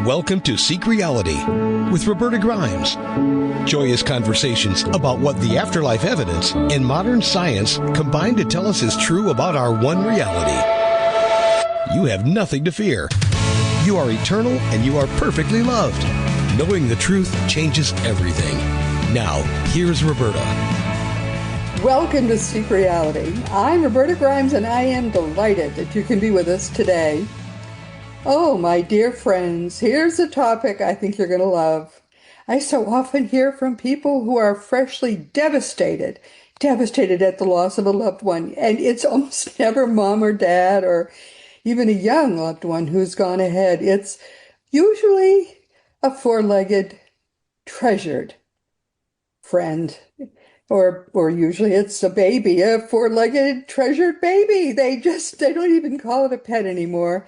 Welcome to Seek Reality with Roberta Grimes. Joyous conversations about what the afterlife evidence and modern science combine to tell us is true about our one reality. You have nothing to fear. You are eternal and you are perfectly loved. Knowing the truth changes everything. Now, here's Roberta. Welcome to Seek Reality. I'm Roberta Grimes and I am delighted that you can be with us today. Oh, my dear friends, here's a topic I think you're going to love. I so often hear from people who are freshly devastated at the loss of a loved one. And it's almost never mom or dad or even a young loved one who's gone ahead. It's usually a four-legged, treasured friend. Or usually it's a baby, a four-legged, treasured baby. They don't even call it a pet anymore.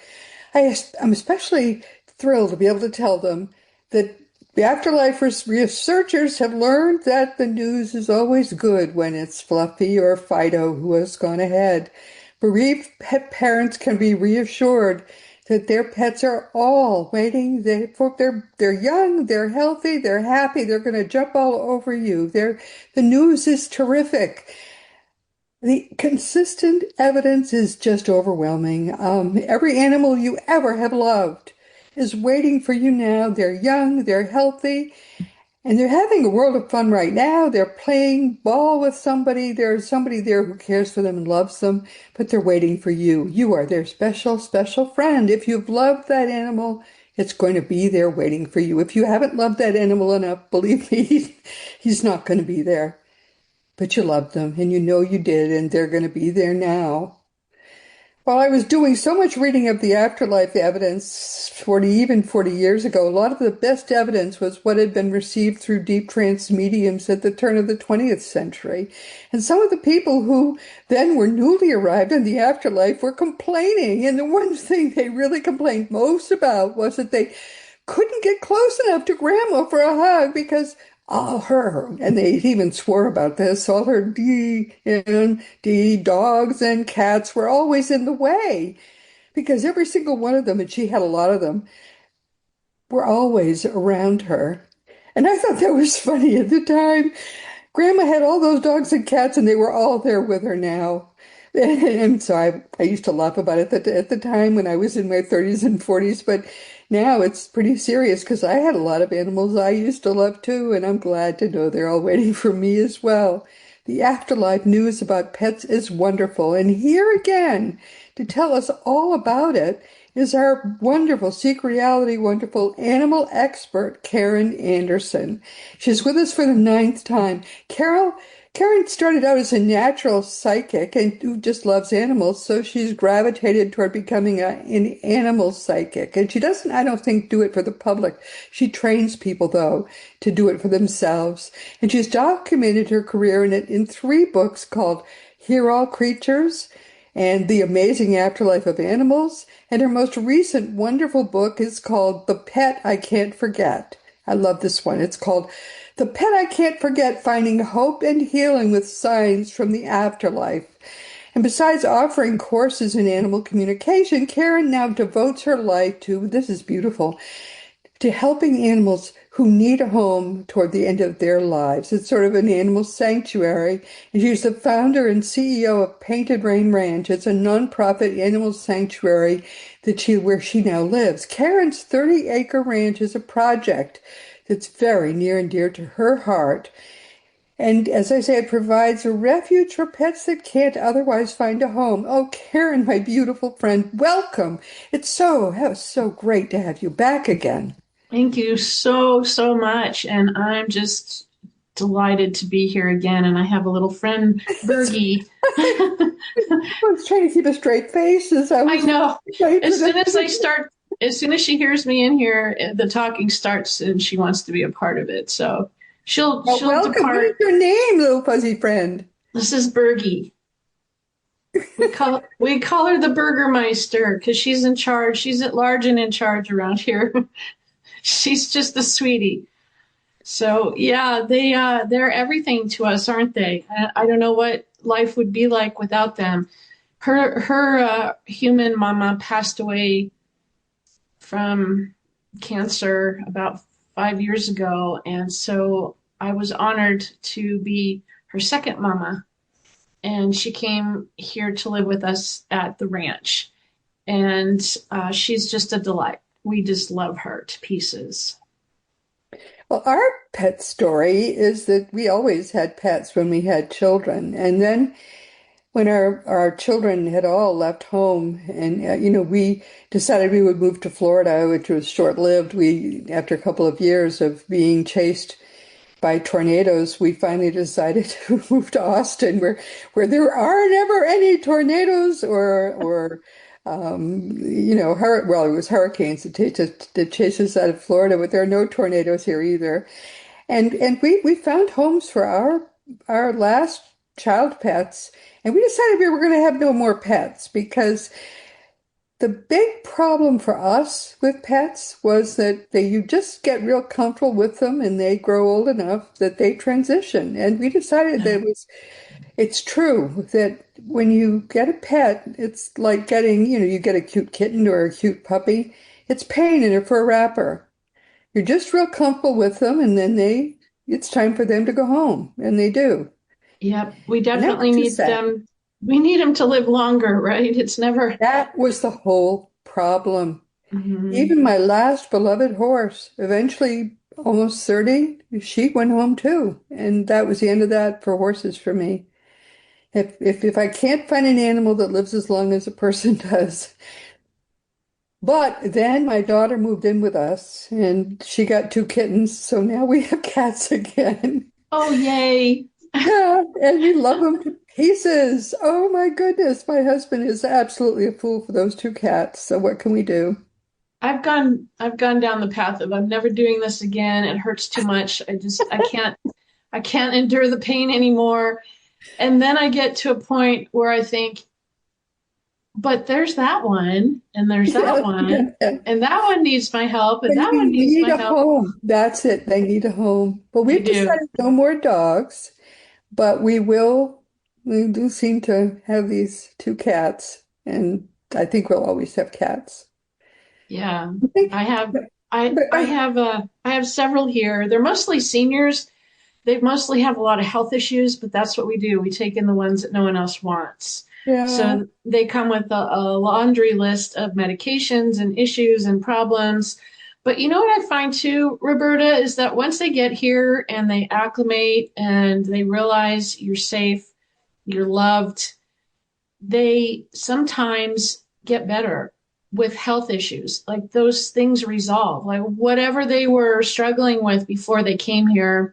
I'm especially thrilled to be able to tell them that the afterlife researchers have learned that the news is always good when it's Fluffy or Fido who has gone ahead. Bereaved pet parents can be reassured that their pets are all waiting. They're young, they're healthy, they're happy, they're going to jump all over you. The news is terrific. The consistent evidence is just overwhelming. Every animal you ever have loved is waiting for you now. They're young, they're healthy, and they're having a world of fun right now. They're playing ball with somebody. There's somebody there who cares for them and loves them, but they're waiting for you. You are their special, special friend. If you've loved that animal, it's going to be there waiting for you. If you haven't loved that animal enough, believe me, he's not going to be there. But you loved them, and you know you did, and they're going to be there now. While I was doing so much reading of the afterlife evidence 40 years ago, a lot of the best evidence was what had been received through deep trance mediums at the turn of the 20th century. And some of the people who then were newly arrived in the afterlife were complaining. And the one thing they really complained most about was that they couldn't get close enough to Grandma for a hug because and they even swore about this, all her dogs and cats were always in the way because every single one of them, and she had a lot of them, were always around her. And I thought that was funny at the time. Grandma had all those dogs and cats and they were all there with her now. And so I used to laugh about it at the time when I was in my 30s and 40s, but now it's pretty serious because I had a lot of animals I used to love too, and I'm glad to know they're all waiting for me as well. The afterlife news about pets is wonderful, and here again to tell us all about it is our wonderful Seek Reality, wonderful animal expert, Karen Anderson. She's with us for the 9th time. Karen started out as a natural psychic and who just loves animals, so she's gravitated toward becoming an animal psychic. And she doesn't, I don't think, do it for the public. She trains people, though, to do it for themselves. And she's documented her career in 3 books called Hear All Creatures and The Amazing Afterlife of Animals. And her most recent wonderful book is called The Pet I Can't Forget. I love this one. It's called The Pet I Can't Forget, Finding Hope and Healing with Signs from the Afterlife. And besides offering courses in animal communication, Karen now devotes her life to, this is beautiful, to helping animals who need a home toward the end of their lives. It's sort of an animal sanctuary. And she's the founder and CEO of Painted Rain Ranch. It's a nonprofit animal sanctuary where she now lives. Karen's 30-acre ranch is a project that's very near and dear to her heart. And as I say, it provides a refuge for pets that can't otherwise find a home. Oh, Karen, my beautiful friend, welcome. That was so great to have you back again. Thank you so much. And I'm just delighted to be here again. And I have a little friend, Bergie. I was trying to keep a straight face. I know. As soon as she hears me in here, the talking starts and she wants to be a part of it. So she'll welcome. depart. What is your name, little fuzzy friend? This is Bergie. We call her the Burgermeister because she's in charge. She's at large and in charge around here. She's just a sweetie. So yeah, they're everything to us, aren't they? I don't know what life would be like without them. Her human mama passed away from cancer about 5 years ago. And so I was honored to be her second mama. And she came here to live with us at the ranch. And she's just a delight. We just love her to pieces. Well, our pet story is that we always had pets when we had children. And then when our children had all left home and, we decided we would move to Florida, which was short-lived. After a couple of years of being chased by tornadoes, we finally decided to move to Austin, where there are never any tornadoes well, it was hurricanes that chase us out of Florida, but there are no tornadoes here either. And we found homes for our last child pets, and we decided we were going to have no more pets because the big problem for us with pets was that you just get real comfortable with them and they grow old enough that they transition. And we decided that it's true that when you get a pet, it's like getting, you get a cute kitten or a cute puppy. It's pain in it for a wrapper. You're just real comfortable with them, and then it's time for them to go home, and they do. Yep, we And that was definitely too need sad. them. We need them to live longer, right? It's never. That was the whole problem. Mhm. Even my last beloved horse, eventually almost 30, she went home too. And that was the end of that for horses for me. If I can't find an animal that lives as long as a person does. But then my daughter moved in with us and she got two kittens, so now we have cats again. Oh, yay. Yeah, and we love them to pieces. Oh my goodness, my husband is absolutely a fool for those two cats. So what can we do? I've gone down the path of I'm never doing this again. It hurts too much. I can't endure the pain anymore. And then I get to a point where I think, but there's that one, and there's that Yeah, one, yeah. and that one needs my help, and They that one needs need my a help. home. That's it. They need a home. But They we've do. decided no more dogs, but we do seem to have these two cats, and I think we'll always have cats. Yeah. I think, I have but, I but I have I have several here. They're mostly seniors. They mostly have a lot of health issues, but that's what we do. We take in the ones that no one else wants. yeah, So they come with a laundry list of medications and issues and problems. But you know what I find too, Roberta, is that once they get here and they acclimate and they realize you're safe, you're loved, they sometimes get better with health issues. Like those things resolve. Like whatever they were struggling with before they came here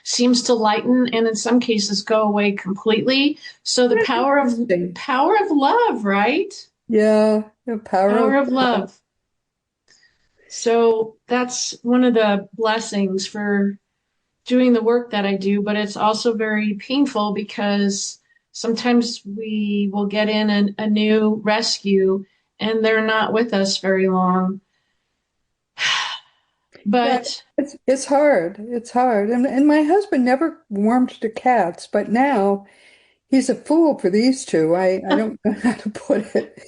seems to lighten and in some cases go away completely. So the that's power of interesting. power of love, right? Yeah, the power Power of of love. So that's one of the blessings for doing the work that I do, but it's also very painful because sometimes we will get in a new rescue and they're not with us very long. yeah. But It's hard. It's hard. And my husband never warmed to cats, but now he's a fool for these two. I don't know how to put it.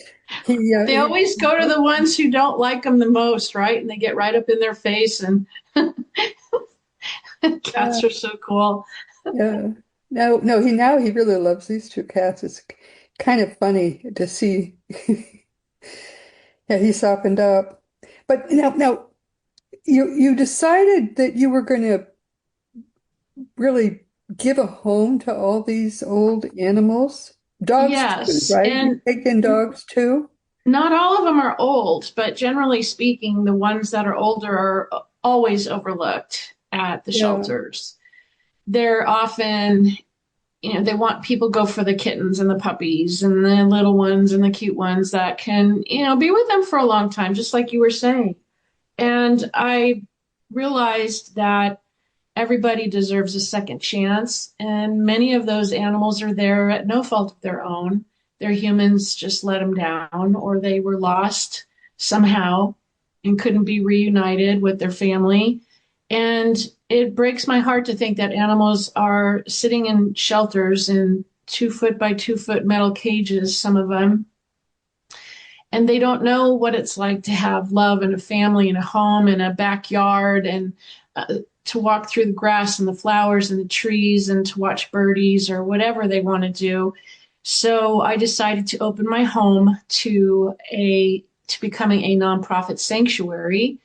they always go to the ones who don't like them the most, right? And they get right up in their face, and Yeah, cats are so cool. yeah. No, he really loves these two cats. It's kind of funny to see. Yeah, he softened up. But now you decided that you were going to really give a home to all these old animals. Dogs too, Yes, right? You and take in dogs too? not all of them are old, but generally speaking, the ones that are older are always overlooked at the Yeah. shelters. They're often, they want people go for the kittens and the puppies and the little ones and the cute ones that can, be with them for a long time, just like you were saying. And I realized that everybody deserves a second chance, and many of those animals are there at no fault of their own. Their humans just let them down, or they were lost somehow and couldn't be reunited with their family. And it breaks my heart to think that animals are sitting in shelters in 2 foot by 2 foot metal cages, some of them, and they don't know what it's like to have love and a family and a home and a backyard and to walk through the grass and the flowers and the trees and to watch birdies or whatever they want to do. So I decided to open my home to becoming a nonprofit sanctuary.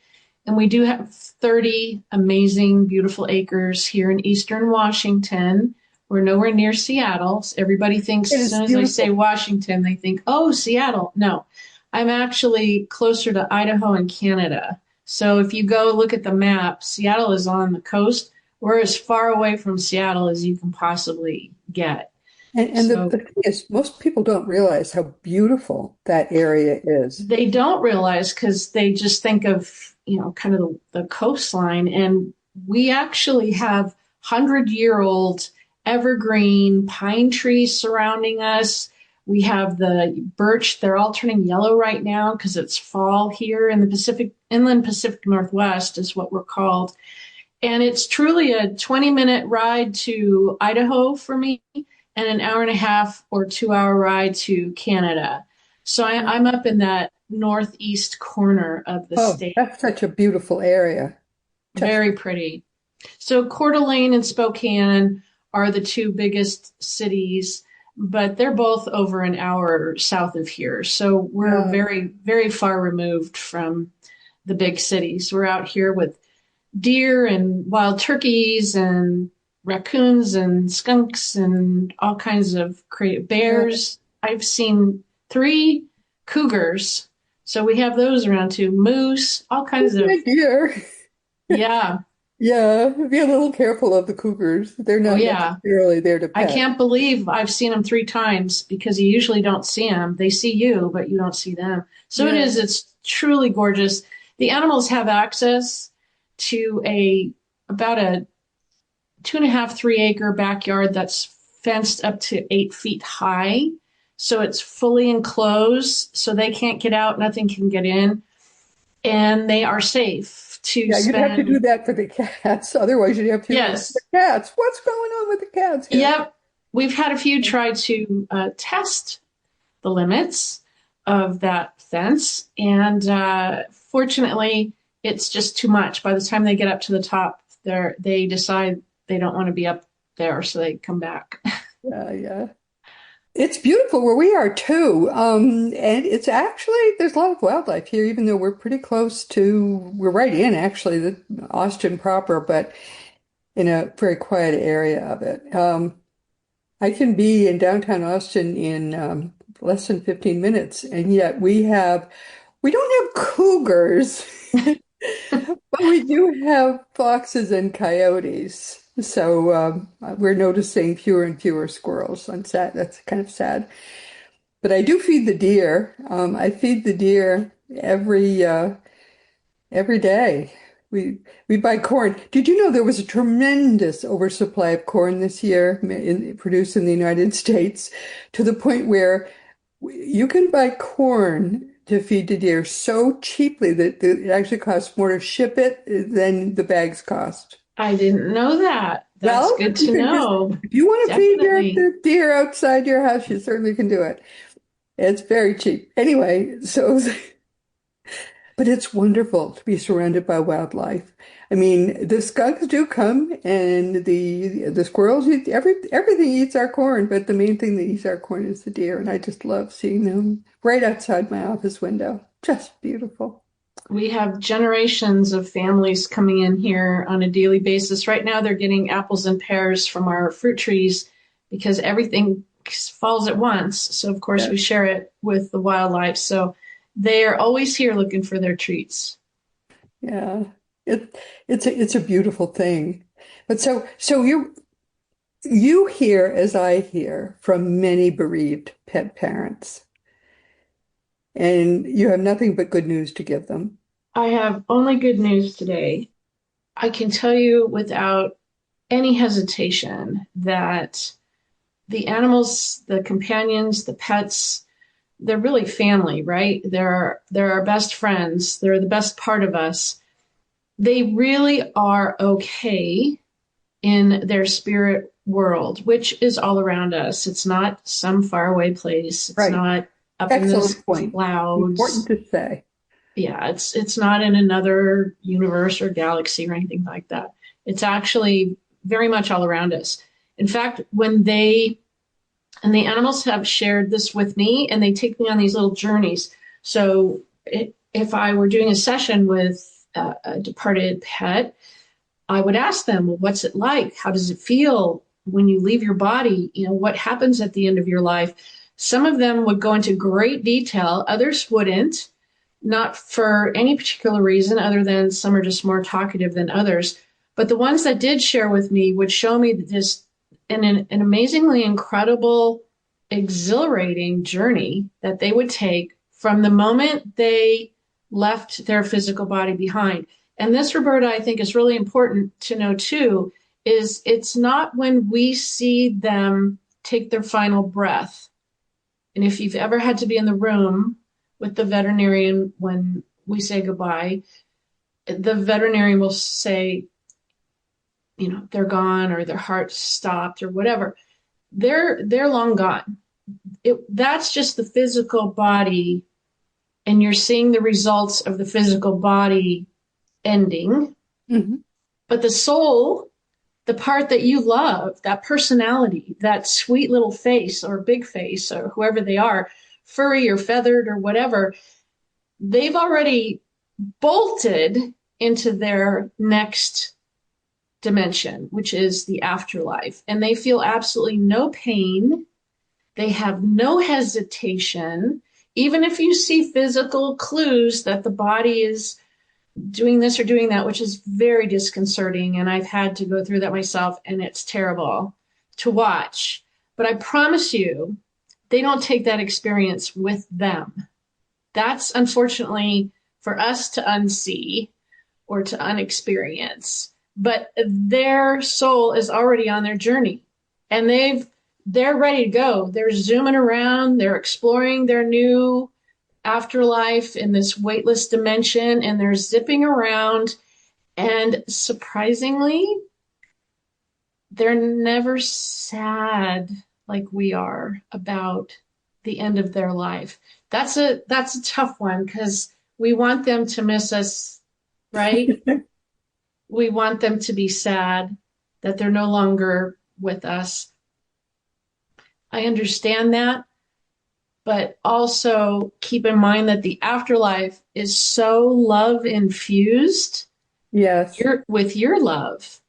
And we do have 30 amazing, beautiful acres here in Eastern Washington. We're nowhere near Seattle. So everybody thinks It as is soon as I say beautiful. Washington, they think, oh, Seattle. No, I'm actually closer to Idaho and Canada. So if you go look at the map, Seattle is on the coast. We're as far away from Seattle as you can possibly get. And the So thing is, most people don't realize how beautiful that area is. they don't realize because they just think of, kind of the coastline. And we actually have 100-year-old evergreen pine trees surrounding us. We have the birch. They're all turning yellow right now because it's fall here in the inland Pacific Northwest is what we're called. And it's truly a 20-minute ride to Idaho for me and an hour and a half or 2 hour ride to Canada. So I'm up in that northeast corner of the Oh, state. that's such a beautiful area. Just, Very pretty. So Coeur d'Alene and Spokane are the two biggest cities, but they're both over an hour south of here. So we're uh, very, very far removed from the big cities. We're out here with deer and wild turkeys and raccoons and skunks and all kinds of yeah, bears. I've seen 3 cougars. So we have those around too. Moose, all kinds of, my dear. yeah. Yeah, be a little careful of the cougars. They're Oh, not yeah. necessarily there to I pet. can't believe I've seen them 3 times because you usually don't see them. They see you, but you don't see them. So Yeah, it's truly gorgeous. The animals have access to about a 2.5, 3 acre backyard that's fenced up to 8 feet high. So it's fully enclosed, so they can't get out, nothing can get in, and they are safe to yeah, you'd have to do spend. that for the cats. Otherwise, you'd have to, the Yes. cats. What's going on with the cats here? Yep. We've had a few try to test the limits of that fence, and fortunately, it's just too much. By the time they get up to the top, they decide they don't want to be up there, so they come back. Yeah, yeah. It's beautiful where we are too. And it's actually, there's a lot of wildlife here, even though we're pretty close to, we're right in actually the Austin proper, but in a very quiet area of it. I can be in downtown Austin in less than 15 minutes, and yet we don't have cougars, but we do have foxes and coyotes. So we're noticing fewer and fewer squirrels. That's kind of sad. But I do feed the deer. I feed the deer every day. We buy corn. Did you know there was a tremendous oversupply of corn this year produced in the United States to the point where you can buy corn to feed the deer so cheaply that it actually costs more to ship it than the bags cost. I didn't know that. That's Well, good you to can just, know. if you want to feed Definitely. the deer outside your house, you certainly can do it. It's very cheap. Anyway, so but it's wonderful to be surrounded by wildlife. I mean, the skunks do come and the squirrels eat everything eats our corn, but the main thing that eats our corn is the deer, and I just love seeing them right outside my office window. Just beautiful. We have generations of families coming in here on a daily basis. Right now, they're getting apples and pears from our fruit trees because everything falls at once. So, of course, Yeah, we share it with the wildlife. So, they are always here looking for their treats. yeah. It it's a beautiful thing. But so you hear, as I hear, from many bereaved pet parents, and you have nothing but good news to give them. I have only good news today. I can tell you without any hesitation that the animals, the companions, the pets, they're really family, right? They're our best friends. They're the best part of us. They really are okay in their spirit world, which is all around us. It's not some faraway place. It's Right. not up in the Excellent point. Important clouds. to say. Yeah, it's not in another universe or galaxy or anything like that. It's actually very much all around us. In fact, when they and the animals have shared this with me, and they take me on these little journeys. So if I were doing a session with a departed pet, I would ask them, well, what's it like? How does it feel when you leave your body? You know, what happens at the end of your life? Some of them would go into great detail, others wouldn't, not for any particular reason other than some are just more talkative than others. But the ones that did share with me would show me this an amazingly incredible, exhilarating journey that they would take from the moment they left their physical body behind. And this, Roberta, I think is really important to know too, is it's not when we see them take their final breath. And if you've ever had to be in the room with the veterinarian when we say goodbye, the veterinarian will say, you know, they're gone or their heart stopped or whatever. They're long gone. That's just the physical body, and you're seeing the results of the physical body ending. Mm-hmm. But the soul, the part that you love, that personality, that sweet little face or big face or whoever they are, furry or feathered or whatever, they've already bolted into their next dimension, which is the afterlife. And they feel absolutely no pain. They have no hesitation. Even if you see physical clues that the body is doing this or doing that, which is very disconcerting. And I've had to go through that myself, and it's terrible to watch. But I promise you, they don't take that experience with them. That's unfortunately for us to unsee or to unexperience. But their soul is already on their journey, and they're ready to go. They're zooming around, they're exploring their new afterlife in this weightless dimension, and they're zipping around. And surprisingly, they're never sad like we are about the end of their life. That's a tough one, because we want them to miss us, right? We want them to be sad that they're no longer with us. I understand that, but also keep in mind that the afterlife is so love infused Yes. with your love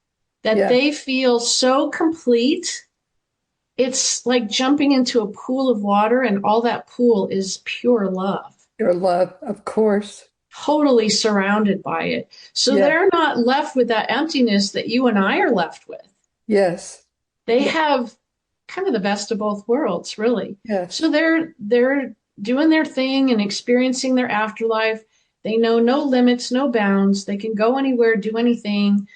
that Yes. they feel so complete. It's like jumping into a pool of water, and all that pool is pure love. Your love, of course. Totally surrounded by it. So Yes. they're not left with that emptiness that you and I are left with. Yes. They Yes. have kind of the best of both worlds, really. Yes. So they're doing their thing and experiencing their afterlife. They know no limits, no bounds. They can go anywhere, do anything,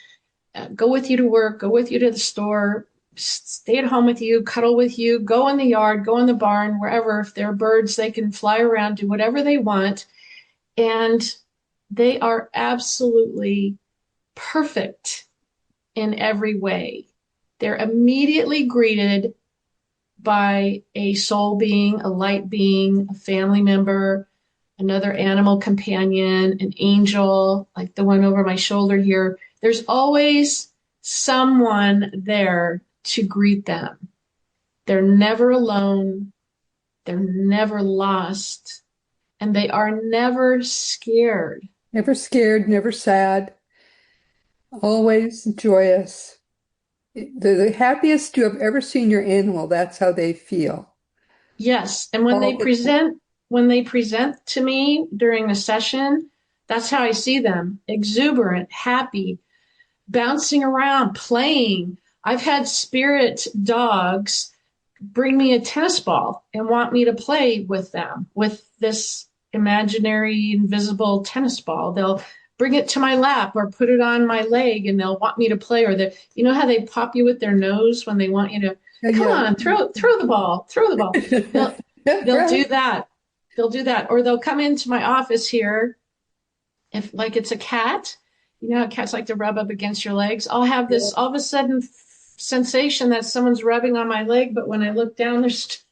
go with you to work, go with you to the store, stay at home with you, cuddle with you, go in the yard, go in the barn, wherever. If they're birds, they can fly around, do whatever they want. And they are absolutely perfect in every way. They're immediately greeted by a soul being, a light being, a family member, another animal companion, an angel, like the one over my shoulder here. There's always someone there to greet them. They're never alone. They're never lost. And they are never scared. Never scared, never sad, always joyous. They're the happiest you have ever seen your animal. That's how they feel. Yes. And when All they the time. present to me during the session, that's how I see them. Exuberant, happy, bouncing around, playing. I've had spirit dogs bring me a tennis ball and want me to play with them with this imaginary invisible tennis ball. They'll bring it to my lap or put it on my leg, and they'll want me to play. Or you know how they pop you with their nose when they want you to come Yeah. on, throw the ball, throw the ball. They'll Right. do that. They'll do that. Or they'll come into my office here, if like it's a cat. You know how cats like to rub up against your legs. I'll have this all of a sudden sensation that someone's rubbing on my leg, but when I look down, there's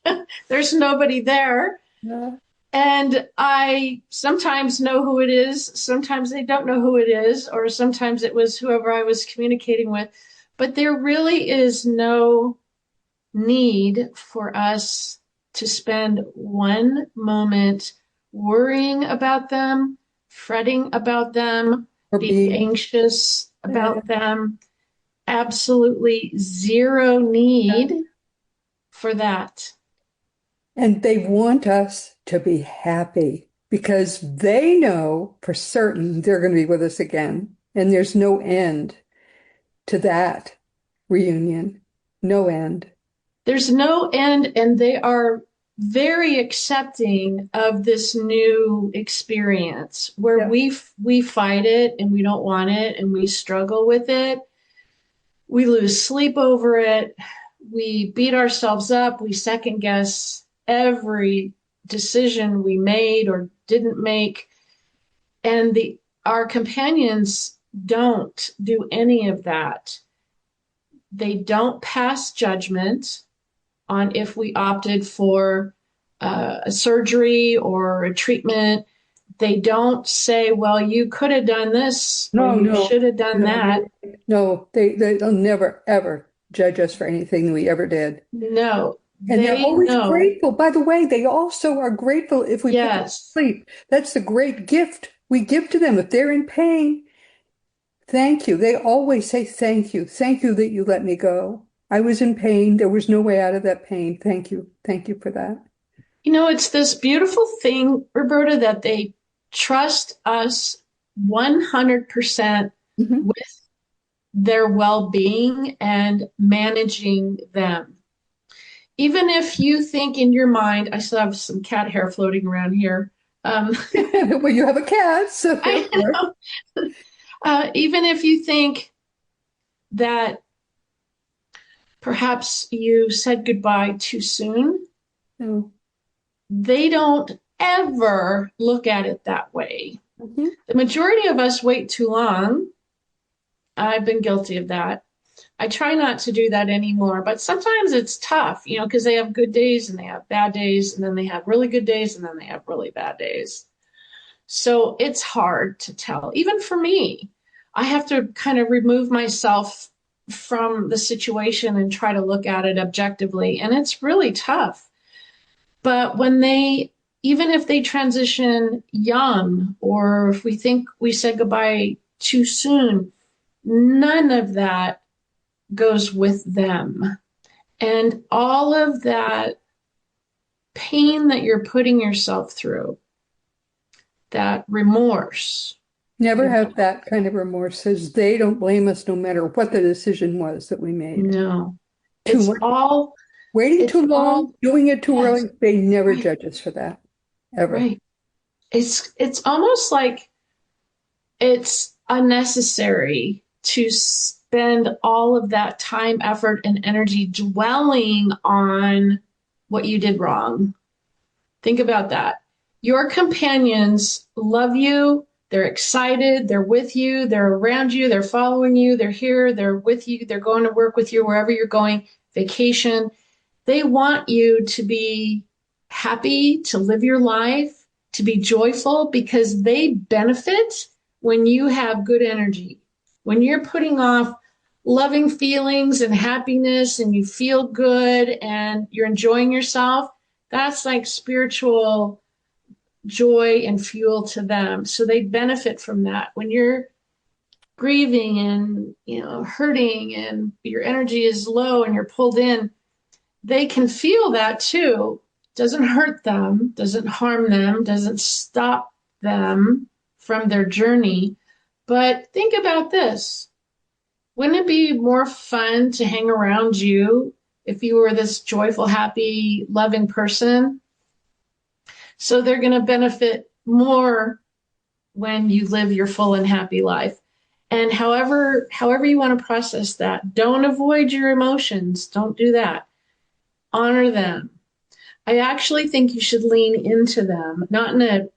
there's nobody there. Yeah. And I sometimes know who it is, sometimes they don't know who it is, or sometimes it was whoever I was communicating with. But there really is no need for us to spend one moment worrying about them, fretting about them, Or being being, anxious yeah. about them. Absolutely zero need for that. And they want us to be happy because they know for certain they're going to be with us again. And there's no end to that reunion. No end. There's no end, and they are very accepting of this new experience where Yeah. we fight it and we don't want it and we struggle with it. We lose sleep over it. We beat ourselves up. We second guess every decision we made or didn't make. And our companions don't do any of that. They don't pass judgment on if we opted for a surgery or a treatment. They don't say, well, you could have done this or No, you no, should have done no, that. no. They'll never ever judge us for anything we ever did. No, And they're they always know. grateful. By the way, they also are grateful if we put them to Yes. sleep. That's the great gift we give to them. If they're in pain, thank you. They always say thank you. Thank you that you let me go. I was in pain. There was no way out of that pain. Thank you. Thank you for that. It's this beautiful thing, Roberta, that they trust us 100% Mhm. with their well being and managing them. Even if you think in your mind, I still have some cat hair floating around here. Um, Well, you have a cat, so I therefore. know. Even if you think that perhaps you said goodbye too soon, No. they don't ever look at it that way. Mhm. The majority of us wait too long. I've been guilty of that. I try not to do that anymore, but sometimes it's tough, because they have good days and they have bad days, and then they have really good days and then they have really bad days. So it's hard to tell. Even for me, I have to kind of remove myself from the situation and try to look at it objectively. And it's really tough. But even if they transition young, or if we think we said goodbye too soon, none of that goes with them. And all of that pain that you're putting yourself through, that remorse, Never you have that kind of remorse, says they don't blame us no matter what the decision was that we made. no, Too it's much, all, waiting it's too long, all, doing it too yes, early. They never right, judge us for that, ever. right. It's almost like it's unnecessary to spend all of that time, effort, and energy dwelling on what you did wrong. Think about that. Your companions love you. They're excited. They're with you. They're around you. They're following you. They're here. They're with you. They're going to work with you wherever you're going, vacation. They want you to be happy, to live your life, to be joyful because they benefit when you have good energy. When you're putting off loving feelings and happiness and you feel good and you're enjoying yourself, that's like spiritual joy and fuel to them. So they benefit from that. When you're grieving and hurting and your energy is low and you're pulled in, they can feel that too. Doesn't hurt them, doesn't harm them, doesn't stop them from their journey. But think about this. Wouldn't it be more fun to hang around you if you were this joyful, happy, loving person? So they're going to benefit more when you live your full and happy life. And however you want to process that, don't avoid your emotions. Don't do that. Honor them. I actually think you should lean into them, not in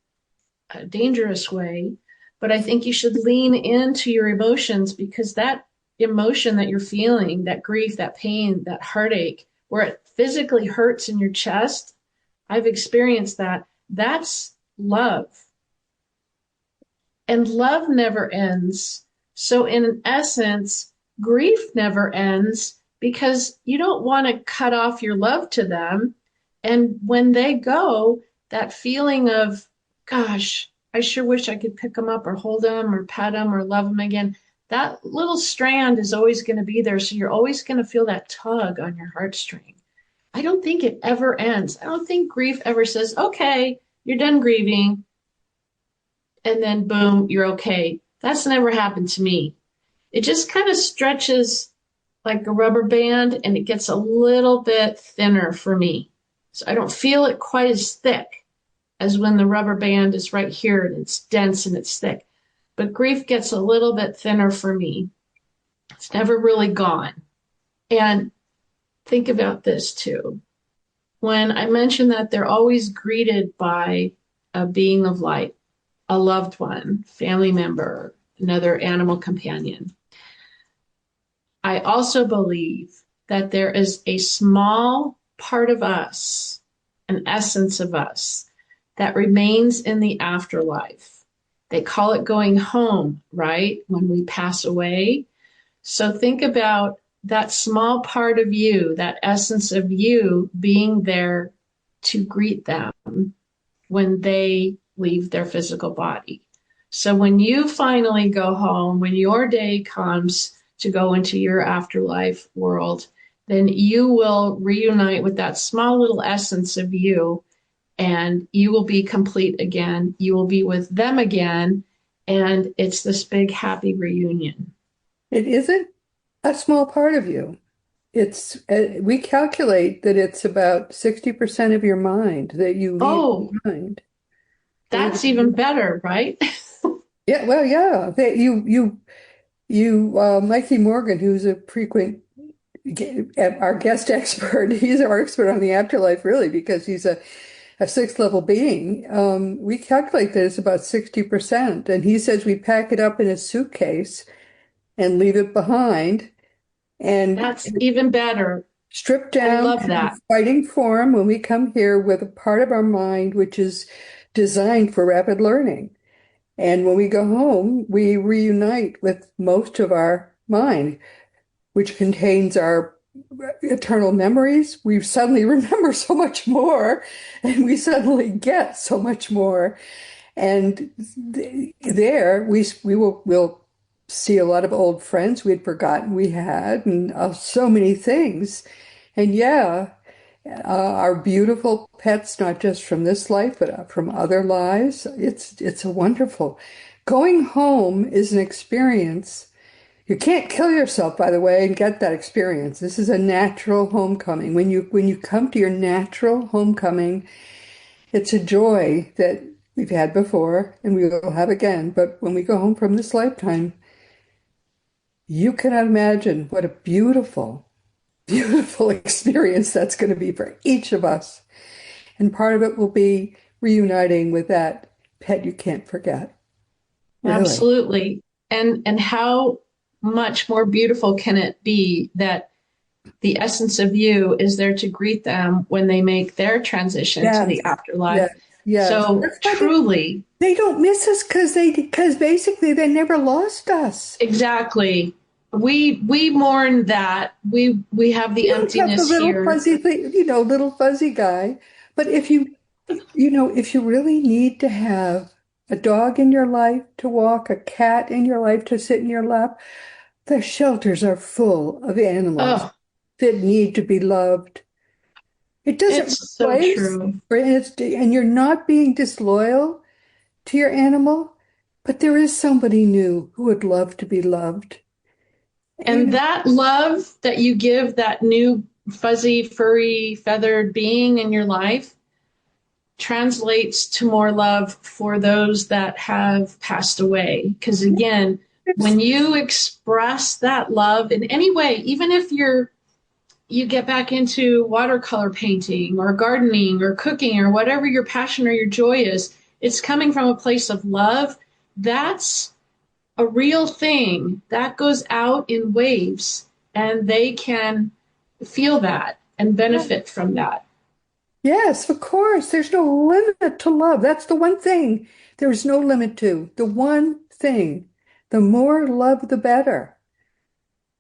a dangerous way, but I think you should lean into your emotions because that emotion that you're feeling, that grief, that pain, that heartache, where it physically hurts in your chest, I've experienced that. That's love. And love never ends. So in essence, grief never ends because you don't want to cut off your love to them. And when they go, that feeling of, gosh, I sure wish I could pick them up or hold them or pet them or love them again. That little strand is always going to be there. So you're always going to feel that tug on your heartstring. I don't think it ever ends. I don't think grief ever says, okay, you're done grieving. And then boom, you're okay. That's never happened to me. It just kind of stretches like a rubber band and it gets a little bit thinner for me. So I don't feel it quite as thick as when the rubber band is right here and it's dense and it's thick. But grief gets a little bit thinner for me. It's never really gone. And think about this too. When I mentioned that they're always greeted by a being of light, a loved one, family member, another animal companion. I also believe that there is a small part of us, an essence of us, that remains in the afterlife. They call it going home, right? When we pass away. So think about that small part of you, that essence of you being there to greet them when they leave their physical body. So when you finally go home, when your day comes to go into your afterlife world, then you will reunite with that small little essence of you and you will be complete again. You will be with them again. And it's this big happy reunion. It isn't a small part of you. It's we calculate that it's about 60% of your mind that you leave Oh, behind. that's even better, right? Yeah, well, yeah. Mikey Morgan, who's a frequent our guest expert, he's our expert on the afterlife, really, because he's a sixth level being. We calculate that it's about 60%, and he says we pack it up in a suitcase and leave it behind and That's even better. strip I down love to the that. fighting form when we come here with a part of our mind which is designed for rapid learning. And when we go home, we reunite with most of our mind, which contains our eternal memories. We suddenly remember so much more, and we suddenly get so much more. And there we'll see a lot of old friends we'd forgotten we had, and so many things. And yeah, our beautiful pets, not just from this life, but from other lives. It's a wonderful. Going home is an experience. You can't kill yourself, by the way, and get that experience. This is a natural homecoming. When you come to your natural homecoming, it's a joy that we've had before and we will have again. But when we go home from this lifetime, you cannot imagine what a beautiful, beautiful experience that's going to be for each of us. And part of it will be reuniting with that pet you can't forget. Really. Absolutely. And how much more beautiful can it be that the essence of you is there to greet them when they make their transition to Yes. the afterlife. Yes. Yes. So That's why truly, they don't miss us because basically they never lost us. exactly. We mourn that. We have the You don't have the emptiness little here. fuzzy thing, little fuzzy guy. But if you really need to have a dog in your life to walk, a cat in your life to sit in your lap, the shelters are full of animals Oh, that need to be loved. It doesn't it's so replace, true. and you're not being disloyal to your animal, but there is somebody new who would love to be loved. And that love that you give that new fuzzy, furry, feathered being in your life translates to more love for those that have passed away. Because again, when you express that love in any way, even if you get back into watercolor painting or gardening or cooking or whatever your passion or your joy is, it's coming from a place of love. That's a real thing that goes out in waves and they can feel that and benefit from that. Yes, of course. There's no limit to love. That's the one thing there's no limit to. The one thing. The more love, the better.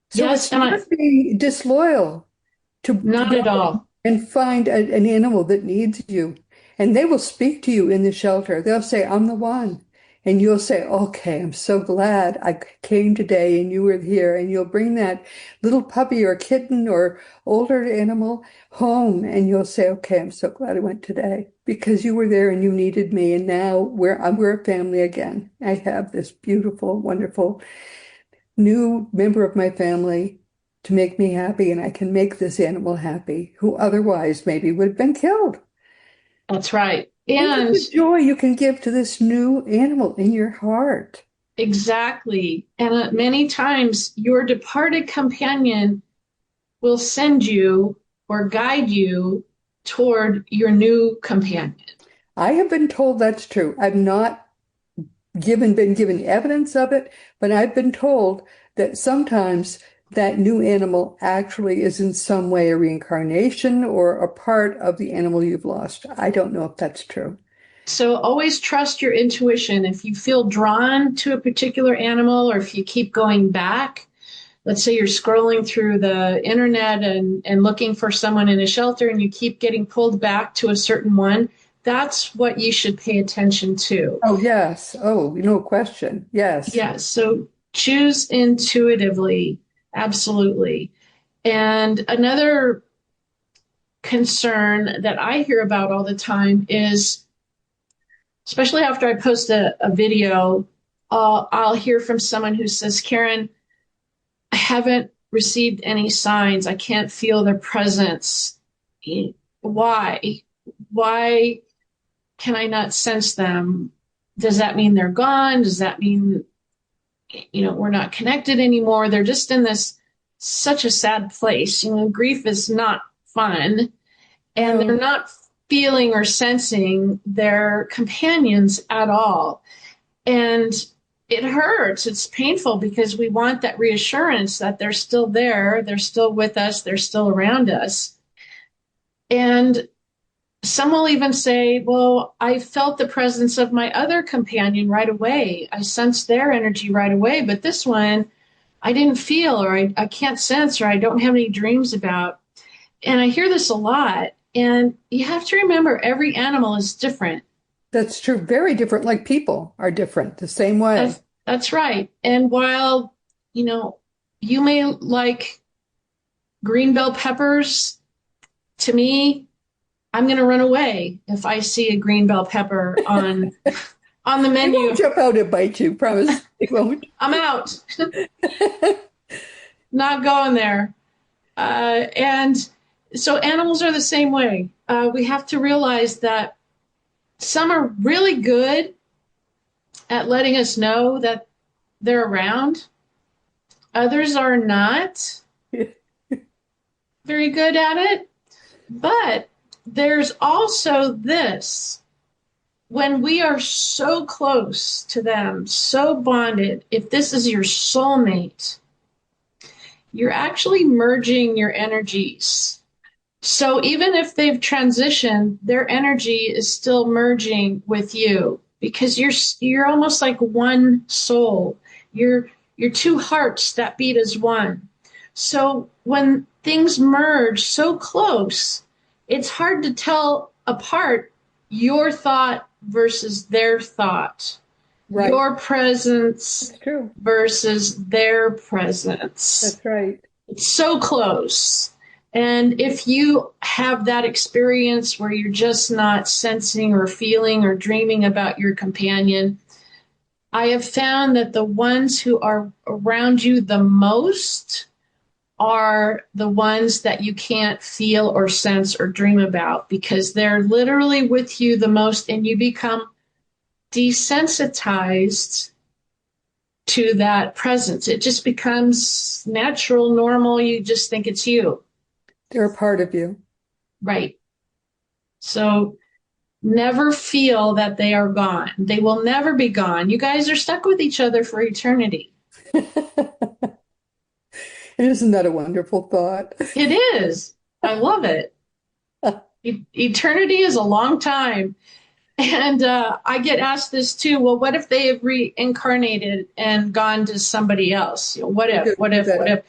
So Yes, it's and I not being disloyal to not go at all. and find an animal that needs you. And they will speak to you in the shelter. They'll say, I'm the one. And you'll say, okay, I'm so glad I came today and you were here. And you'll bring that little puppy or kitten or older animal home. And you'll say, okay, I'm so glad I went today because you were there and you needed me. And now we're a family again. I have this beautiful, wonderful new member of my family to make me happy, and I can make this animal happy who otherwise maybe would have been killed. That's right. Think of And the joy you can give to this new animal in your heart. exactly. And many times your departed companion will send you or guide you toward your new companion. I have been told that's true. I've not been given evidence of it, but I've been told that sometimes that new animal actually is in some way a reincarnation or a part of the animal you've lost. I don't know if that's true. So always trust your intuition. If you feel drawn to a particular animal, or if you keep going back, let's say you're scrolling through the internet and looking for someone in a shelter and you keep getting pulled back to a certain one, that's what you should pay attention to. Oh, yes. Oh, no question. Yes. Yes. So choose intuitively. Absolutely. And another concern that I hear about all the time is, especially after I post a video, I'll hear from someone who says, Karen, I haven't received any signs. I can't feel their presence. Why? Why can I not sense them? Does that mean they're gone? Does that mean, we're not connected anymore? They're just in this such a sad place. Grief is not fun, and they're No, not feeling or sensing their companions at all. And it hurts. It's painful because we want that reassurance that they're still there, they're still with us, they're still around us. And some will even say, well, I felt the presence of my other companion right away. I sensed their energy right away, but this one I didn't feel, or I can't sense, or I don't have any dreams about. And I hear this a lot. And you have to remember every animal is different. that's true. Very different. Like people are different the same way. That's right. And while, you know, you may like green bell peppers, to me, I'm going to run away if I see a green bell pepper on the They won't menu. jump out and bite you, promise. They won't. I'm out. Not going there. And so animals are the same way. We have to realize that some are really good at letting us know that they're around. Others are not very good at it. But there's also this: when we are so close to them, so bonded, if this is your soulmate, you're actually merging your energies. So even if they've transitioned, their energy is still merging with you because you're almost like one soul. You're two hearts that beat as one. So when things merge so close, it's hard to tell apart your thought versus their thought, Right. your presence That's true. versus their presence. That's right. It's so close. And if you have that experience where you're just not sensing or feeling or dreaming about your companion, I have found that the ones who are around you the most are the ones that you can't feel or sense or dream about because they're literally with you the most, and you become desensitized to that presence. It just becomes natural, normal. You just think it's you. They're a part of you. Right. So never feel that they are gone. They will never be gone. You guys are stuck with each other for eternity. Isn't that a wonderful thought? It is. I love it. Eternity is a long time. And I get asked this too. Well, what if they have reincarnated and gone to somebody else? What I if, just what heard if, what that. if?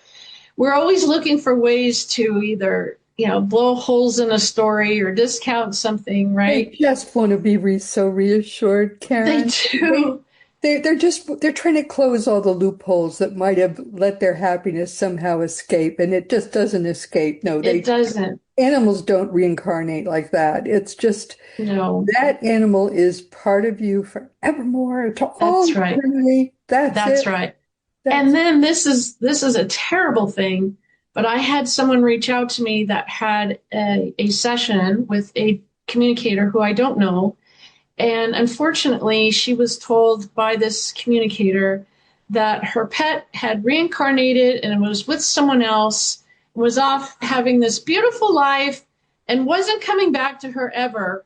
We're always looking for ways to either, blow holes in a story or discount something, They right? just want to be so reassured, They Karen. do. They're trying to close all the loopholes that might have let their happiness somehow escape, and it just doesn't escape. No, It they doesn't. animals don't reincarnate like that. It's just No, that animal is part of you forevermore to all that's right. eternity. That's That's it. right. And That's then this is a terrible thing, but I had someone reach out to me that had a session with a communicator who I don't know. And unfortunately, she was told by this communicator that her pet had reincarnated and was with someone else, was off having this beautiful life, and wasn't coming back to her ever.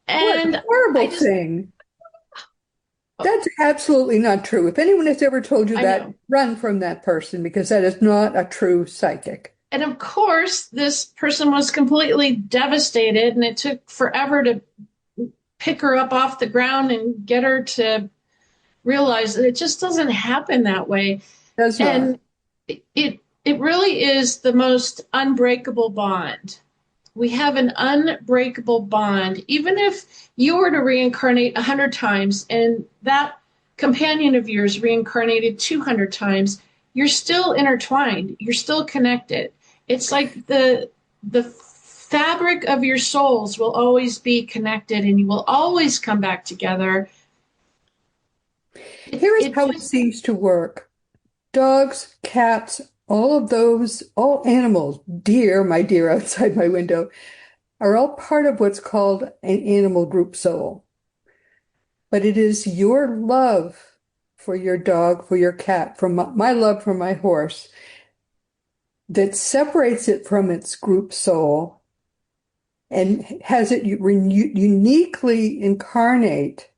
what a And I horrible just, thing. That's absolutely not true. If anyone has ever told you I that, know. run from that person because that is not a true psychic. And of course, this person was completely devastated, and it took forever to pick her up off the ground and get her to realize that it just doesn't happen that way. Does not. And it really is the most unbreakable bond. We have an unbreakable bond. Even if you were to reincarnate 100 times and that companion of yours reincarnated 200 times, you're still intertwined. You're still connected. It's like the fabric of your souls will always be connected, and you will always come back together. Here is It how it just seems to work. Dogs, cats, all of those, all animals, deer, my deer outside my window, are all part of what's called an animal group soul. But it is your love for your dog, for your cat, for my love for my horse that separates it from its group soul and has it uniquely incarnate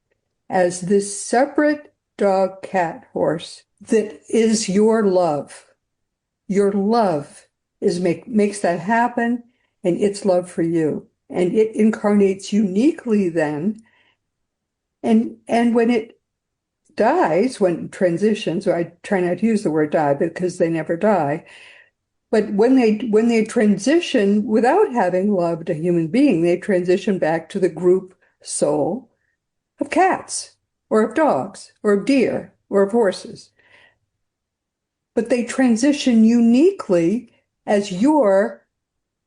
as this separate dog, cat, horse that is your love. Your love is makes that happen, and its love for you. And it incarnates uniquely then. And when it dies, when it transitions, or I try not to use the word die because they never die, but when they transition without having loved a human being, they transition back to the group soul of cats or of dogs or of deer or of horses. But they transition uniquely as your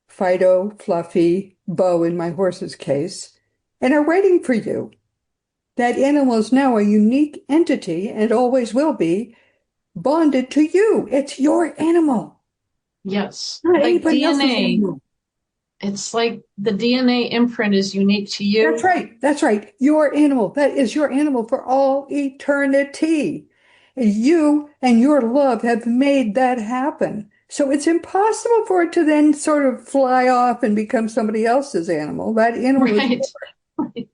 Fido, Fluffy, Bo in my horse's case, and are waiting for you. That animal is now a unique entity and always will be bonded to you. It's your animal, yes, not like anybody else's DNA. animal. It's like the DNA imprint is unique to That's you. right. That's right. Your animal. That is your animal for all eternity. You and your love have made that happen. So it's impossible for it to then sort of fly off and become somebody else's animal. That animal is Right.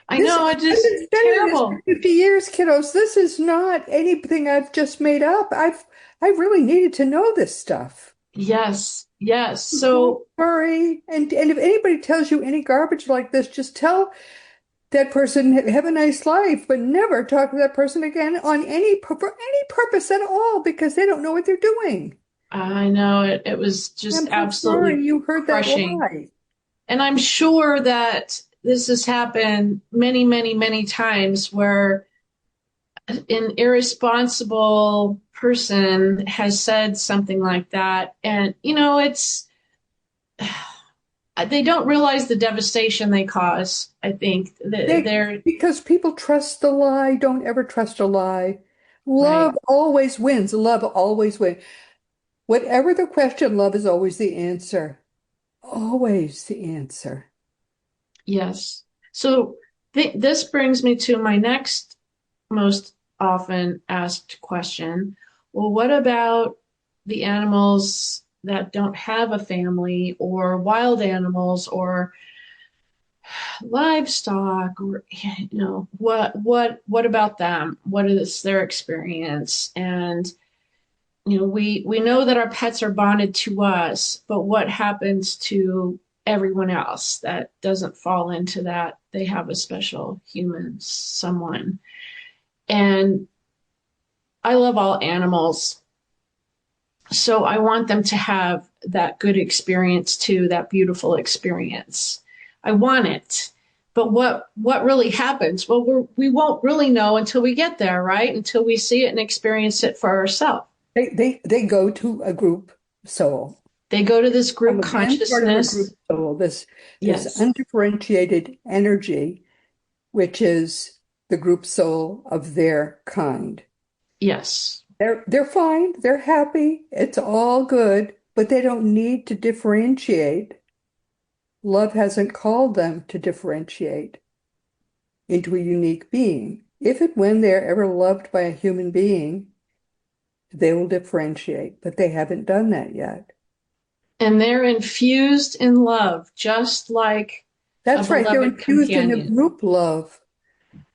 I this. know, I've it's just been studying this for terrible. 50 years, kiddos. This is not anything I've just made up. I really needed to know this stuff. Yes, yes. Don't So worry. And if anybody tells you any garbage like this, just tell that person have a nice life, but never talk to that person again on for any purpose at all because they don't know what they're doing. I know it was just I'm so sorry absolutely you heard that crushing. lie. And I'm sure that this has happened many, many, many times where an irresponsible person has said something like that. And, they don't realize the devastation they cause. I think that They, they're because people trust the lie, don't ever trust a lie. right. Love always wins. Love always wins. Whatever the question, love is always the answer. Always the answer. Yes. So this brings me to my next most often asked question. Well, what about the animals that don't have a family, or wild animals, or livestock, or what about them? What is their experience? And we know that our pets are bonded to us, but what happens to everyone else that doesn't fall into that. They have a special human, someone. And I love all animals. So I want them to have that good experience too, that beautiful experience. I want it. But what really happens? Well, we won't really know until we get there, right? Until we see it and experience it for ourselves. They go to a group soul. They go to this I'm group again part of a group consciousness. soul, this Yes. undifferentiated energy, which is the group soul of their kind. Yes. They're fine, they're happy, it's all good, but they don't need to differentiate. Love hasn't called them to differentiate into a unique being. If and when they're ever loved by a human being, they will differentiate, but they haven't done that yet. And they're infused in love, just like a That's right, they're beloved infused in a companion. group love,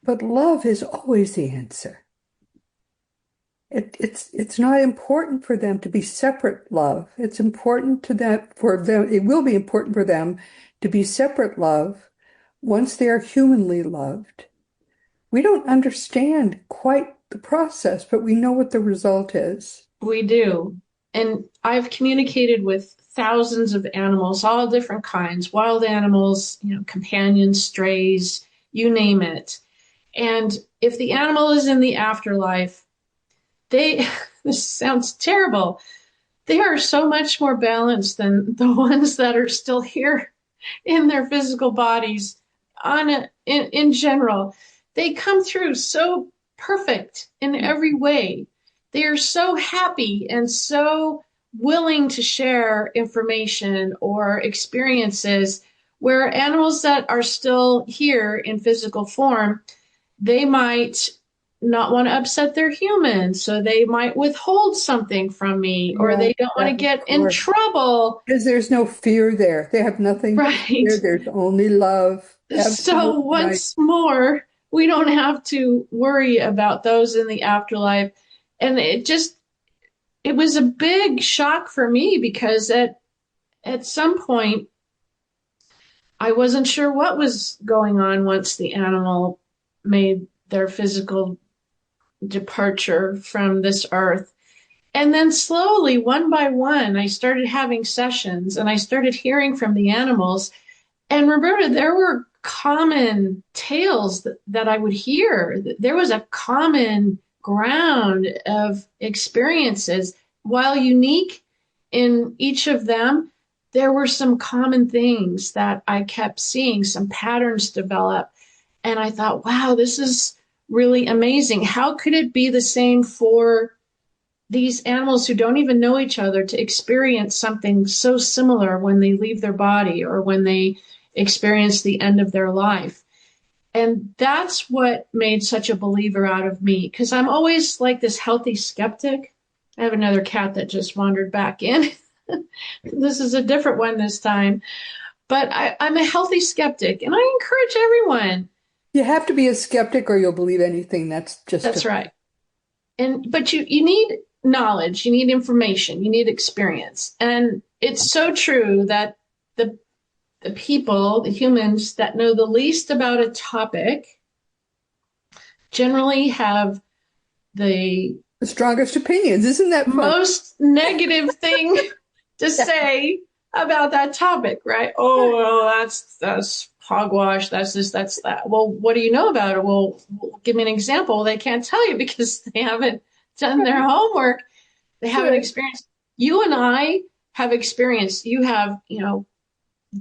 but love is always the answer. It's not important for them to be separate love. It's important to them for them. It will be important for them to be separate love once they are humanly loved. We don't understand quite the process, but we know what the result is. We do. And I've communicated with thousands of animals, all different kinds, wild animals, companions, strays, you name it. And if the animal is in the afterlife, this sounds terrible. They are so much more balanced than the ones that are still here in their physical bodies in general. They come through so perfect in every way. They are so happy and so willing to share information or experiences, where animals that are still here in physical form, they might not want to upset their humans, so they might withhold something from me, or Yeah, they don't want to of get in course. trouble. Because there's no fear there. They have nothing to Right. fear. There's only love. So Absolutely right. once more, we don't have to worry about those in the afterlife. And it was a big shock for me, because at some point I wasn't sure what was going on once the animal made their physical departure from this earth. And then slowly, one by one, I started having sessions and I started hearing from the animals. And Roberta, there were common tales that I would hear. There was a common ground of experiences. While unique in each of them, there were some common things that I kept seeing, some patterns develop. And I thought, wow, this is really amazing. How could it be the same for these animals who don't even know each other to experience something so similar when they leave their body or when they experience the end of their life? And that's what made such a believer out of me, because I'm always like this healthy skeptic. I have another cat that just wandered back in. This is a different one this time. But I'm a healthy skeptic, and I encourage everyone. You have to be a skeptic or you'll believe anything. That's Right. But you need knowledge, you need information, you need experience. And it's so true that the people, the humans that know the least about a topic, generally have the strongest opinions. Isn't that fun? most negative thing to say about that topic, right? Oh, well, that's hogwash. That's this, that's that. Well, what do you know about it? Well, give me an example. They can't tell you because they haven't done their homework. They haven't experienced. You and I have experienced. You have,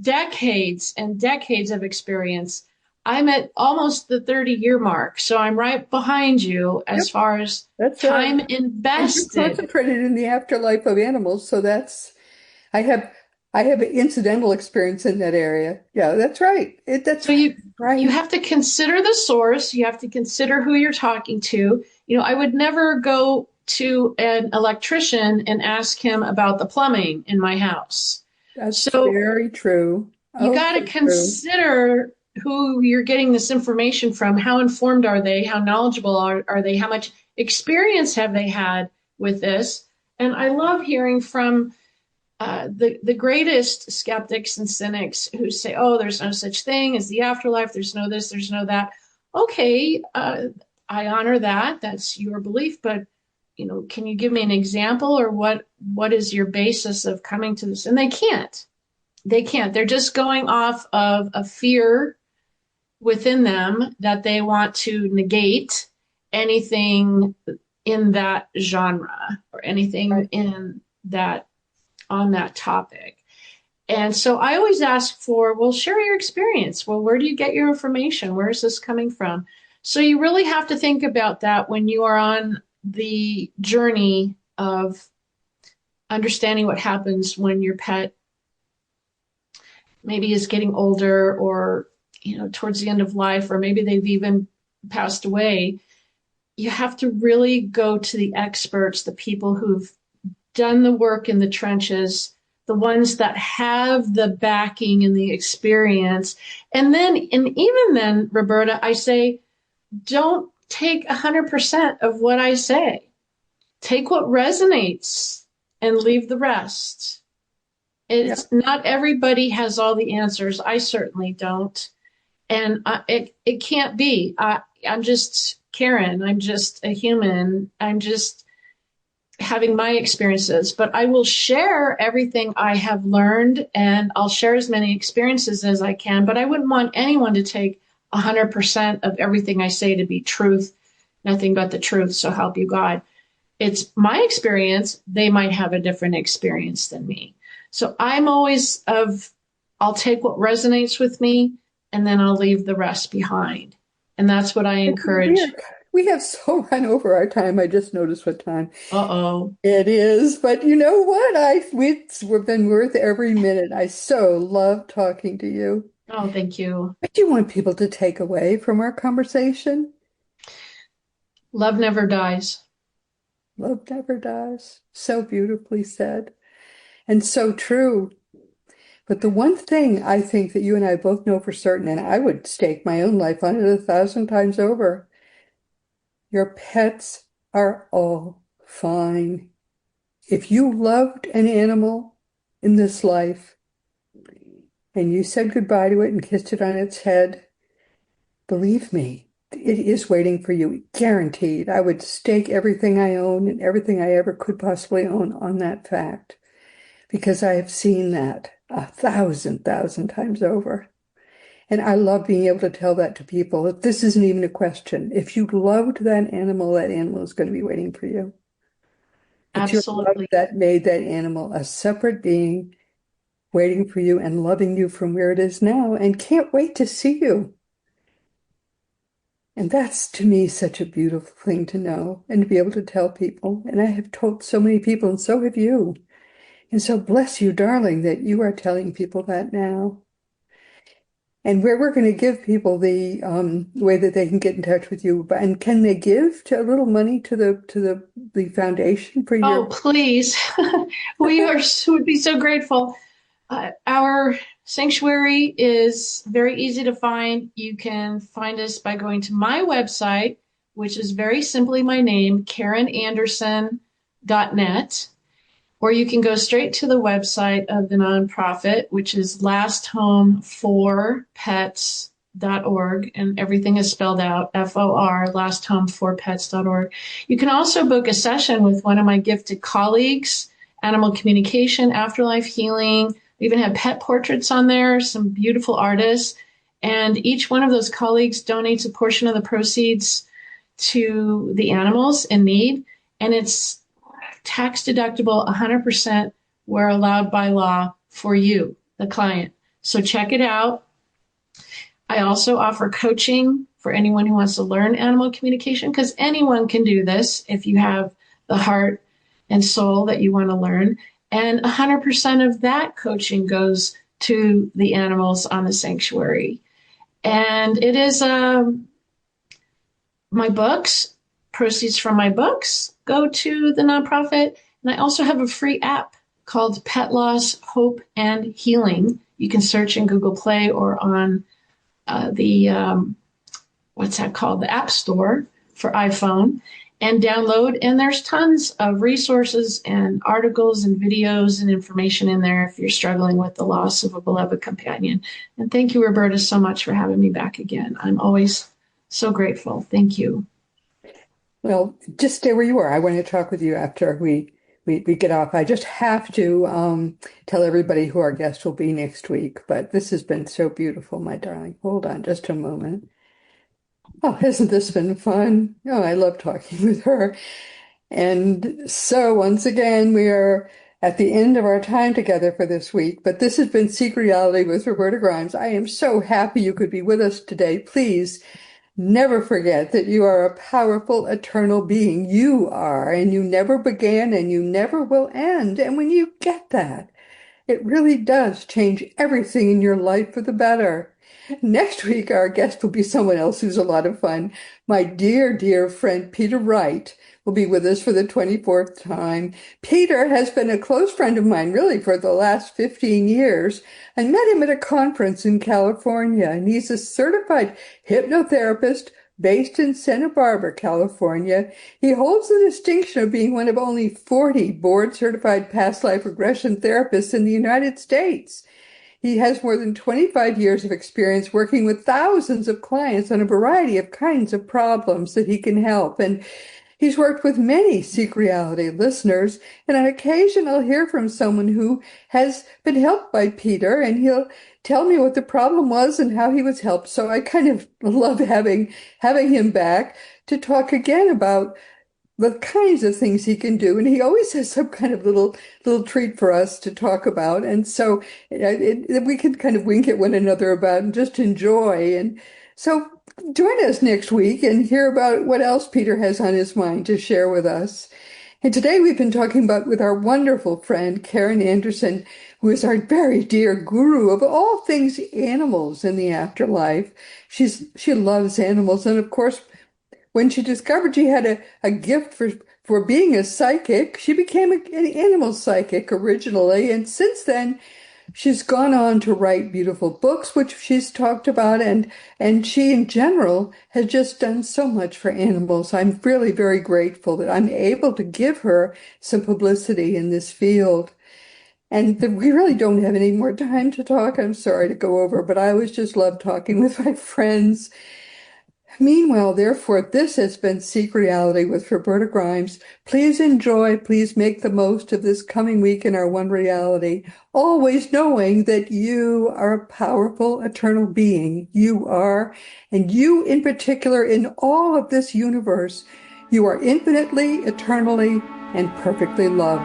decades and decades of experience. I'm at almost the 30-year mark, so I'm right behind you as far as time invested. And you're concentrated in the afterlife of animals, so I have incidental experience in that area. Yeah, that's right. So you have to consider the source. You have to consider who you're talking to. I would never go to an electrician and ask him about the plumbing in my house. That's very true. You got to consider who you're getting this information from. How informed are they? How knowledgeable are they? How much experience have they had with this? And I love hearing from the greatest skeptics and cynics who say, "Oh, there's no such thing as the afterlife. There's no this. There's no that." Okay, I honor that. That's your belief, but can you give me an example, or what is your basis of coming to this? And they can't. They can't. They're just going off of a fear within them that they want to negate anything in that genre or anything Right. in that on that topic. And so I always ask for, well, share your experience. Well, where do you get your information? Where is this coming from? So you really have to think about that when you are on the journey of understanding what happens when your pet maybe is getting older, or towards the end of life, or maybe they've even passed away. You have to really go to the experts, the people who've done the work in the trenches, the ones that have the backing and the experience. And even then, Roberta, I say, don't take 100% of what I say. Take what resonates and leave the rest. Yeah. It's not everybody has all the answers. I certainly don't. And it can't be. I'm just Karen. I'm just a human. I'm just having my experiences, but I will share everything I have learned, and I'll share as many experiences as I can, but I wouldn't want anyone to take 100% of everything I say to be truth, nothing but the truth. So help you God. It's my experience. They might have a different experience than me. So I'm always I'll take what resonates with me, and then I'll leave the rest behind. And that's what I encourage. We have so run over our time. I just noticed what time Uh-oh. it is. But you know what? We've been worth every minute. I so love talking to you. Oh, thank you. What do you want people to take away from our conversation? Love never dies. Love never dies. So beautifully said, and so true. But the one thing I think that you and I both know for certain, and I would stake my own life on it 1,000 times over, your pets are all fine. If you loved an animal in this life and you said goodbye to it and kissed it on its head, believe me, it is waiting for you, guaranteed. I would stake everything I own and everything I ever could possibly own on that fact, because I have seen that 1,000 times over. And I love being able to tell that to people, that this isn't even a question. If you loved that animal is going to be waiting for you. It's your love Absolutely. that made that animal a separate being waiting for you and loving you from where it is now and can't wait to see you. And that's to me such a beautiful thing to know and to be able to tell people. And I have told so many people, and so have you. And so bless you, darling, that you are telling people that now. And where we're going to give people the way that they can get in touch with you, and can they give a little money to the foundation for Oh, your? please. Would be so grateful. Our sanctuary is very easy to find. You can find us by going to my website, which is very simply my name, KarenAnderson.net. Or you can go straight to the website of the nonprofit, which is lasthomeforpets.org, and everything is spelled out, FOR, lasthomeforpets.org. You can also book a session with one of my gifted colleagues, animal communication, afterlife healing. We even have pet portraits on there, some beautiful artists. And each one of those colleagues donates a portion of the proceeds to the animals in need. And it's tax deductible 100% where allowed by law for you, the client. So check it out. I also offer coaching for anyone who wants to learn animal communication, because anyone can do this if you have the heart and soul that you want to learn. And 100% of that coaching goes to the animals on the sanctuary. And it is my books, proceeds from my books go to the nonprofit. And I also have a free app called Pet Loss, Hope, and Healing. You can search in Google Play or on what's that called? The App Store. for iPhone and download. And there's tons of resources and articles and videos and information in there if you're struggling with the loss of a beloved companion. And thank you, Roberta, so much for having me back again. I'm always so grateful. Thank you. Well, just stay where you are. I want to talk with you after we get off. I just have to tell everybody who our guest will be next week. But this has been so beautiful, my darling. Hold on just a moment. Oh, hasn't this been fun? Oh, I love talking with her. And so once again, we are at the end of our time together for this week. But this has been Seek Reality with Roberta Grimes. I am so happy you could be with us today. Please never forget that you are a powerful, eternal being. You are, and you never began and you never will end. And when you get that, it really does change everything in your life for the better. Next week, our guest will be someone else who's a lot of fun. My dear, dear friend, Peter Wright, will be with us for the 24th time. Peter has been a close friend of mine, really, for the last 15 years. I met him at a conference in California, and he's a certified hypnotherapist based in Santa Barbara, California. He holds the distinction of being one of only 40 board-certified past life regression therapists in the United States. He has more than 25 years of experience working with thousands of clients on a variety of kinds of problems that he can help. And he's worked with many Seek Reality listeners, and on occasion I'll hear from someone who has been helped by Peter, and he'll tell me what the problem was and how he was helped. So I kind of love having him back to talk again about the kinds of things he can do. And he always has some kind of little treat for us to talk about. And so we can kind of wink at one another about and just enjoy. And so join us next week and hear about what else Peter has on his mind to share with us. And today we've been talking about with our wonderful friend, Karen Anderson, who is our very dear guru of all things animals in the afterlife. She loves animals. And of course, when she discovered she had a gift for being a psychic, she became an animal psychic originally. And since then, she's gone on to write beautiful books, which she's talked about. And she, in general, has just done so much for animals. I'm really very grateful that I'm able to give her some publicity in this field. And we really don't have any more time to talk. I'm sorry to go over, but I always just love talking with my friends. Meanwhile, therefore, this has been Seek Reality with Roberta Grimes. Please enjoy, please make the most of this coming week in our one reality, always knowing that you are a powerful, eternal being. You are, and you in particular, in all of this universe, you are infinitely, eternally, and perfectly loved.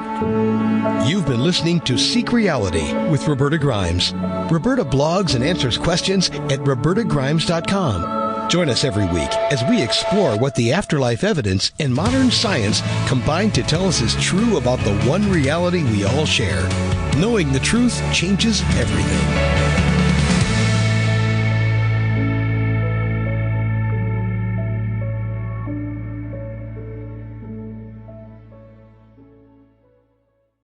You've been listening to Seek Reality with Roberta Grimes. Roberta blogs and answers questions at robertagrimes.com. Join us every week as we explore what the afterlife evidence and modern science combine to tell us is true about the one reality we all share. Knowing the truth changes everything.